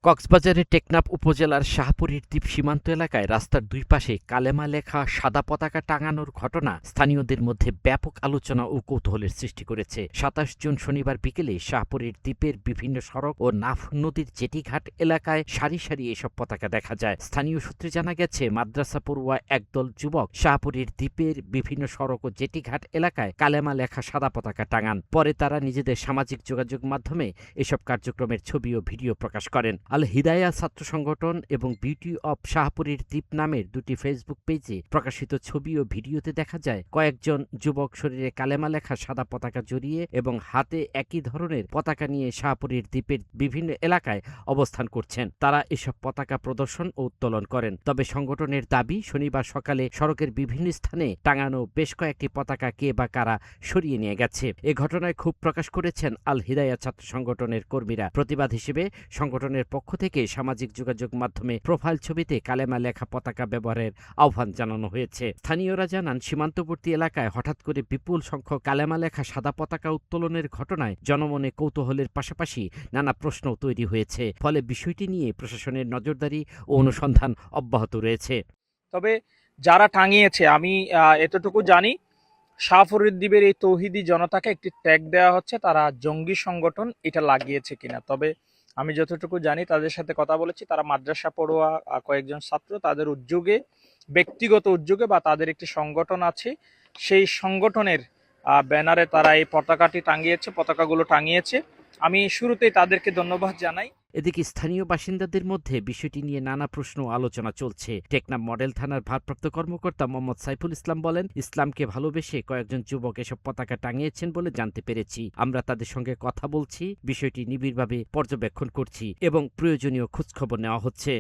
কক্সবাজারের টেকনাফ উপজেলার শাহপুরীর দ্বীপ সীমান্ত এলাকায় রাস্তার দুই পাশে কালেমা লেখা সাদা পতাকা টাঙানোর ঘটনা স্থানীয়দের মধ্যে ব্যাপক আলোচনা ও কৌতূহলের সৃষ্টি করেছে। ২৭ জুন শনিবার বিকেলে শাহপুরীর দ্বীপের বিভিন্ন সড়ক ও নাফ নদীর জেটিঘাট এলাকায় সারি সারি এসব পতাকা দেখা যায়। স্থানীয় সূত্রে জানা গেছে, মাদ্রাসা পড়ুয়া একদল যুবক শাহপুরীর দ্বীপের বিভিন্ন সড়ক ও জেটিঘাট এলাকায় কালেমা লেখা সাদা পতাকা টাঙান। পরে তারা নিজেদের সামাজিক যোগাযোগ মাধ্যমে এসব কার্যক্রমের ছবি ও ভিডিও প্রকাশ করেন। আল হিদায়া ছাত্র সংগঠন এবং বিউটি অব শাহপুরীর দ্বীপ নামের দুটি ফেসবুক পেজে প্রকাশিত ছবি ও ভিডিওতে দেখা যায় কয়েকজন যুবক শরীরে কালেমা লেখা সাদা পতাকা জড়িয়ে এবং হাতে একই ধরনের পতাকা নিয়ে শাহপুরীর দ্বীপের বিভিন্ন এলাকায় অবস্থান করছেন। তারা এসব পতাকা প্রদর্শন ও উত্তোলন করেন। তবে সংগঠনের দাবি, শনিবার সকালে সড়কের বিভিন্ন স্থানে টাঙানো বেশ কয়েকটি পতাকা কে বা কারা সরিয়ে নিয়ে গেছে। এ ঘটনায় ক্ষোভ প্রকাশ করেছেন আল হিদায়া ছাত্র সংগঠনের কর্মীরা। প্রতিবাদ হিসেবে সংগঠনের পক্ষ থেকে সামাজিক যোগাযোগ মাধ্যমে প্রোফাইল ছবিতে কালেমা লেখা পতাকা ব্যবহারের আহ্বান জানানো হয়েছে। স্থানীয়রা জানান, সীমান্তবর্তী এলাকায় হঠাৎ করে বিপুল সংখ্যক কালেমা লেখা সাদা পতাকা উত্তোলনের ঘটনায় জনমনে কৌতূহলের পাশাপাশি নানা প্রশ্নও তৈরি হয়েছে। ফলে বিষয়টি নিয়ে প্রশাসনের নজরদারি ও অনুসন্ধান অব্যাহত রয়েছে। তবে যারা টাঙিয়েছে, আমি এতটুকু জানি, শাহপুরীর দ্বীপের এই তৌহিদি জনতাকে একটি ট্যাগ দেওয়া হচ্ছে তারা জঙ্গি সংগঠন এটা লাগিয়েছে কিনা। তবে আমি যতটুকু জানি, তাদের সাথে কথা বলেছি, তারা মাদ্রাসা পড়ুয়া কয়েকজন ছাত্র, তাদের উদ্যোগে, ব্যক্তিগত উদ্যোগে বা তাদের একটি সংগঠন আছে, সেই সংগঠনের ব্যানারে তারা এই পতাকাগুলো টাঙিয়েছে। আমি শুরুতেই তাদেরকে ধন্যবাদ জানাই। এদিকে স্থানীয় বাসিন্দাদের মধ্যে বিষয়টি নিয়ে নানা প্রশ্ন ও আলোচনা চলছে। টেকনাফ মডেল থানার ভারপ্রাপ্ত কর্মকর্তা মোহাম্মদ সাইফুল ইসলাম বলেন, ইসলামকে ভালোবেসে কয়েকজন যুবক এসব পতাকা টাঙিয়েছেন বলে জানতে পেরেছি। আমরা তাদের সঙ্গে কথা বলছি, বিষয়টি নিবিড়ভাবে পর্যবেক্ষণ করছি এবং প্রয়োজনীয় খোঁজখবর নেওয়া হচ্ছে।